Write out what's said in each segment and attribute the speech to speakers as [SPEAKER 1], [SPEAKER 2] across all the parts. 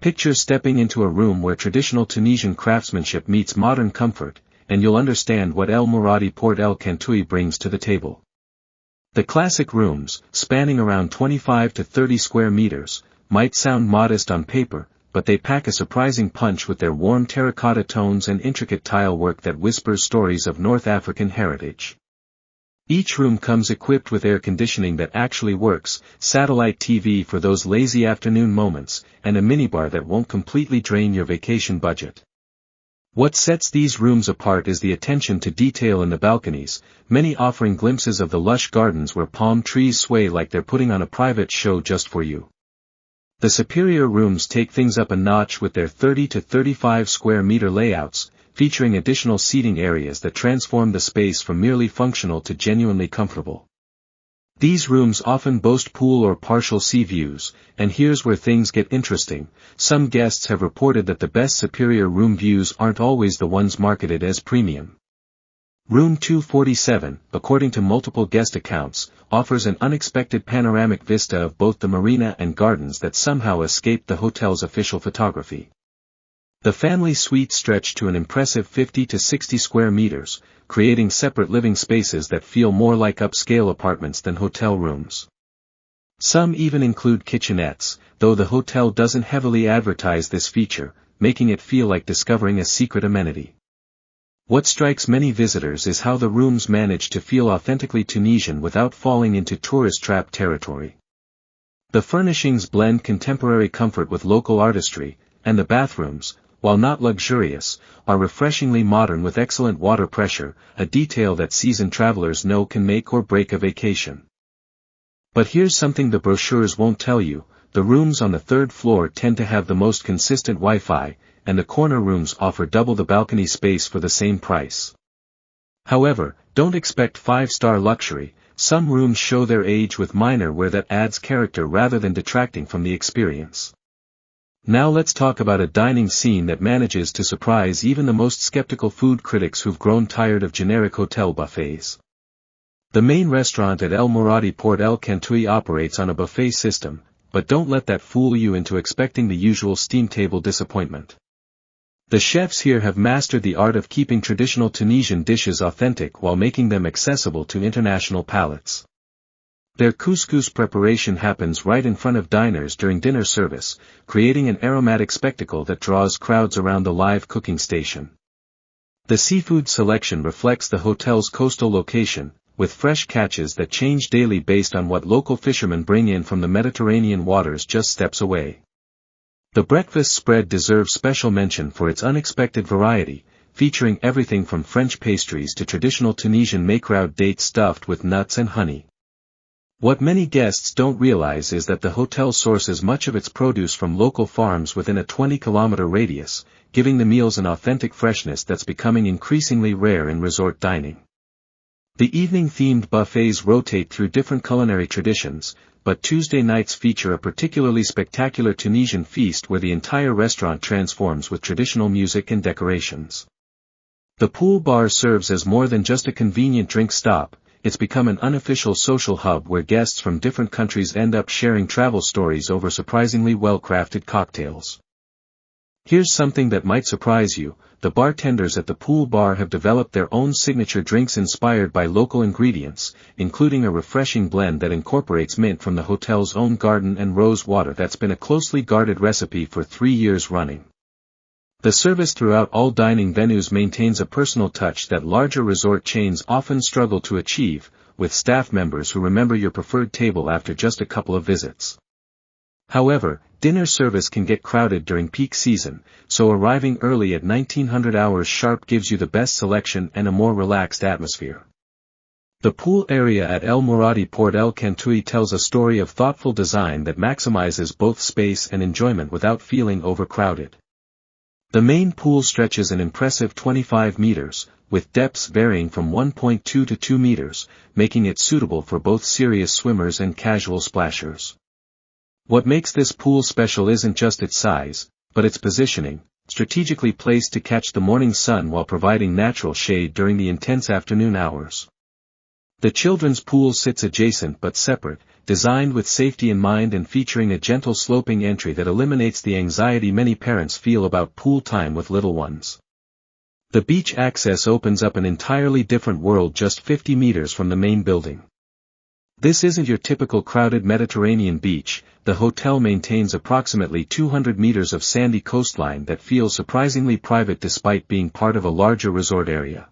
[SPEAKER 1] Picture stepping into a room where traditional Tunisian craftsmanship meets modern comfort, and you'll understand what El Mouradi Port El Kantaoui brings to the table. The classic rooms, spanning around 25 to 30 square meters, might sound modest on paper, but they pack a surprising punch with their warm terracotta tones and intricate tile work that whispers stories of North African heritage. Each room comes equipped with air conditioning that actually works, satellite TV for those lazy afternoon moments, and a minibar that won't completely drain your vacation budget. What sets these rooms apart is the attention to detail in the balconies, many offering glimpses of the lush gardens where palm trees sway like they're putting on a private show just for you. The superior rooms take things up a notch with their 30 to 35 square meter layouts, featuring additional seating areas that transform the space from merely functional to genuinely comfortable. These rooms often boast pool or partial sea views, and here's where things get interesting. Some guests have reported that the best superior room views aren't always the ones marketed as premium. Room 247, according to multiple guest accounts, offers an unexpected panoramic vista of both the marina and gardens that somehow escaped the hotel's official photography. The family suites stretch to an impressive 50 to 60 square meters, creating separate living spaces that feel more like upscale apartments than hotel rooms. Some even include kitchenettes, though the hotel doesn't heavily advertise this feature, making it feel like discovering a secret amenity. What strikes many visitors is how the rooms manage to feel authentically Tunisian without falling into tourist trap territory. The furnishings blend contemporary comfort with local artistry, and the bathrooms, while not luxurious, are refreshingly modern with excellent water pressure, a detail that seasoned travelers know can make or break a vacation. But here's something the brochures won't tell you: the rooms on the third floor tend to have the most consistent Wi-Fi, and the corner rooms offer double the balcony space for the same price. However, don't expect 5-star luxury. Some rooms show their age with minor wear that adds character rather than detracting from the experience. Now let's talk about a dining scene that manages to surprise even the most skeptical food critics who've grown tired of generic hotel buffets. The main restaurant at El Mouradi Port El Kantaoui operates on a buffet system, but don't let that fool you into expecting the usual steam table disappointment. The chefs here have mastered the art of keeping traditional Tunisian dishes authentic while making them accessible to international palates. Their couscous preparation happens right in front of diners during dinner service, creating an aromatic spectacle that draws crowds around the live cooking station. The seafood selection reflects the hotel's coastal location, with fresh catches that change daily based on what local fishermen bring in from the Mediterranean waters just steps away. The breakfast spread deserves special mention for its unexpected variety, featuring everything from French pastries to traditional Tunisian makraout dates stuffed with nuts and honey. What many guests don't realize is that the hotel sources much of its produce from local farms within a 20-kilometer radius, giving the meals an authentic freshness that's becoming increasingly rare in resort dining. The evening-themed buffets rotate through different culinary traditions, but Tuesday nights feature a particularly spectacular Tunisian feast where the entire restaurant transforms with traditional music and decorations. The pool bar serves as more than just a convenient drink stop. It's become an unofficial social hub where guests from different countries end up sharing travel stories over surprisingly well-crafted cocktails. Here's something that might surprise you: the bartenders at the pool bar have developed their own signature drinks inspired by local ingredients, including a refreshing blend that incorporates mint from the hotel's own garden and rose water that's been a closely guarded recipe for 3 years running. The service throughout all dining venues maintains a personal touch that larger resort chains often struggle to achieve, with staff members who remember your preferred table after just a couple of visits. However, dinner service can get crowded during peak season, so arriving early at 1900 hours sharp gives you the best selection and a more relaxed atmosphere. The pool area at El Mouradi Port El Kantaoui tells a story of thoughtful design that maximizes both space and enjoyment without feeling overcrowded. The main pool stretches an impressive 25 meters, with depths varying from 1.2 to 2 meters, making it suitable for both serious swimmers and casual splashers. What makes this pool special isn't just its size, but its positioning, strategically placed to catch the morning sun while providing natural shade during the intense afternoon hours. The children's pool sits adjacent but separate, designed with safety in mind and featuring a gentle sloping entry that eliminates the anxiety many parents feel about pool time with little ones. The beach access opens up an entirely different world just 50 meters from the main building. This isn't your typical crowded Mediterranean beach. The hotel maintains approximately 200 meters of sandy coastline that feels surprisingly private despite being part of a larger resort area.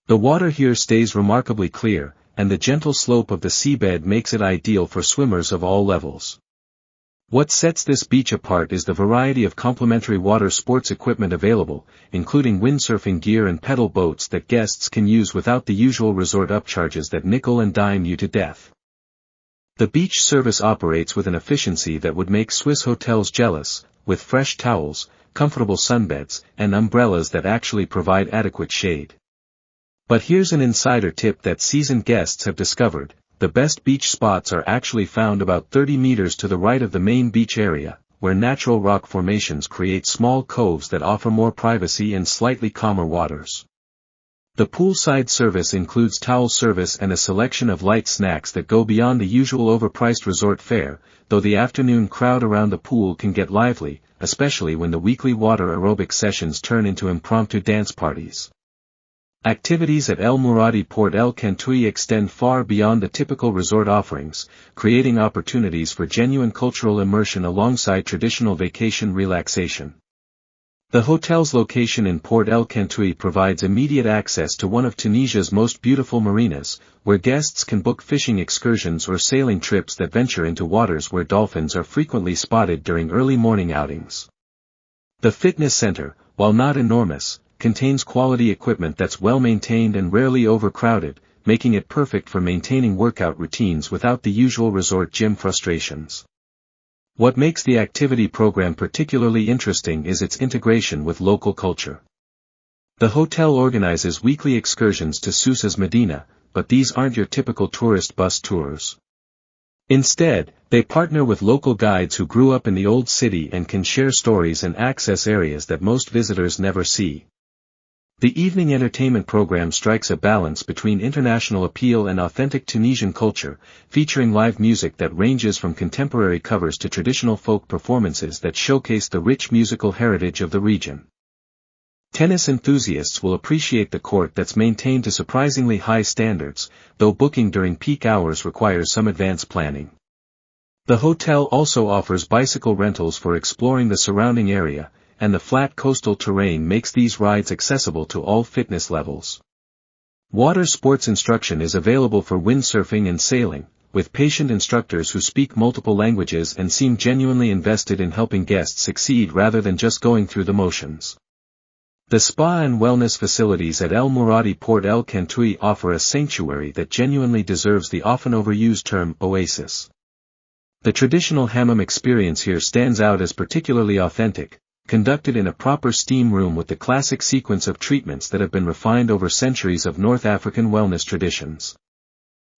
[SPEAKER 1] The water here stays remarkably clear, and the gentle slope of the seabed makes it ideal for swimmers of all levels. What sets this beach apart is the variety of complimentary water sports equipment available, including windsurfing gear and pedal boats that guests can use without the usual resort upcharges that nickel and dime you to death. The beach service operates with an efficiency that would make Swiss hotels jealous, with fresh towels, comfortable sunbeds, and umbrellas that actually provide adequate shade. But here's an insider tip that seasoned guests have discovered: the best beach spots are actually found about 30 meters to the right of the main beach area, where natural rock formations create small coves that offer more privacy and slightly calmer waters. The poolside service includes towel service and a selection of light snacks that go beyond the usual overpriced resort fare, though the afternoon crowd around the pool can get lively, especially when the weekly water aerobic sessions turn into impromptu dance parties. Activities at El Mouradi Port El Kantaoui extend far beyond the typical resort offerings, creating opportunities for genuine cultural immersion alongside traditional vacation relaxation. The hotel's location in Port El Kantaoui provides immediate access to one of Tunisia's most beautiful marinas, where guests can book fishing excursions or sailing trips that venture into waters where dolphins are frequently spotted during early morning outings. The fitness center, while not enormous, contains quality equipment that's well maintained and rarely overcrowded, making it perfect for maintaining workout routines without the usual resort gym frustrations. What makes the activity program particularly interesting is its integration with local culture. The hotel organizes weekly excursions to Sousa's Medina, but these aren't your typical tourist bus tours. Instead, they partner with local guides who grew up in the old city and can share stories and access areas that most visitors never see. The evening entertainment program strikes a balance between international appeal and authentic Tunisian culture, featuring live music that ranges from contemporary covers to traditional folk performances that showcase the rich musical heritage of the region. Tennis enthusiasts will appreciate the court that's maintained to surprisingly high standards, though booking during peak hours requires some advance planning. The hotel also offers bicycle rentals for exploring the surrounding area, and the flat coastal terrain makes these rides accessible to all fitness levels. Water sports instruction is available for windsurfing and sailing, with patient instructors who speak multiple languages and seem genuinely invested in helping guests succeed rather than just going through the motions. The spa and wellness facilities at El Mouradi Port El Kantaoui offer a sanctuary that genuinely deserves the often overused term oasis. The traditional hammam experience here stands out as particularly authentic, conducted in a proper steam room with the classic sequence of treatments that have been refined over centuries of North African wellness traditions.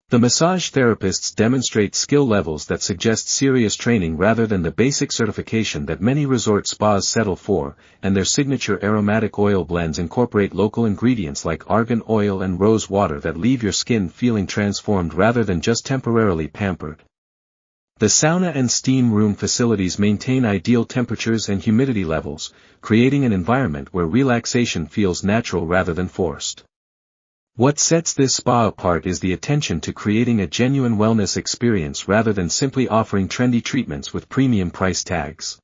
[SPEAKER 1] The massage therapists demonstrate skill levels that suggest serious training rather than the basic certification that many resort spas settle for, and their signature aromatic oil blends incorporate local ingredients like argan oil and rose water that leave your skin feeling transformed rather than just temporarily pampered. The sauna and steam room facilities maintain ideal temperatures and humidity levels, creating an environment where relaxation feels natural rather than forced. What sets this spa apart is the attention to creating a genuine wellness experience rather than simply offering trendy treatments with premium price tags.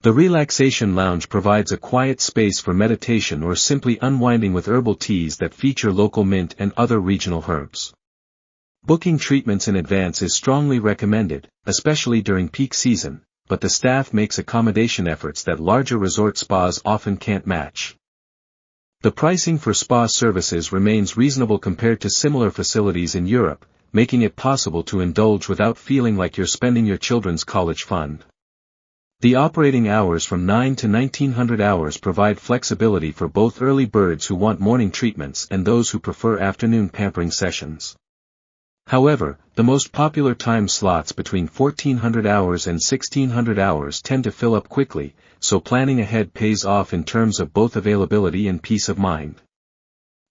[SPEAKER 1] The relaxation lounge provides a quiet space for meditation or simply unwinding with herbal teas that feature local mint and other regional herbs. Booking treatments in advance is strongly recommended, especially during peak season, but the staff makes accommodation efforts that larger resort spas often can't match. The pricing for spa services remains reasonable compared to similar facilities in Europe, making it possible to indulge without feeling like you're spending your children's college fund. The operating hours from 9 to 1900 hours provide flexibility for both early birds who want morning treatments and those who prefer afternoon pampering sessions. However, the most popular time slots between 1400 hours and 1600 hours tend to fill up quickly, so planning ahead pays off in terms of both availability and peace of mind.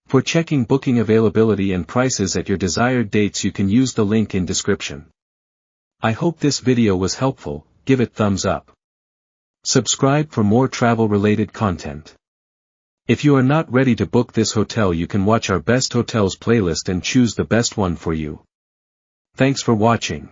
[SPEAKER 1] For checking booking availability and prices at your desired dates, you can use the link in description. I hope this video was helpful, give it thumbs up. Subscribe for more travel-related content. If you are not ready to book this hotel, you can watch our best hotels playlist and choose the best one for you. Thanks for watching.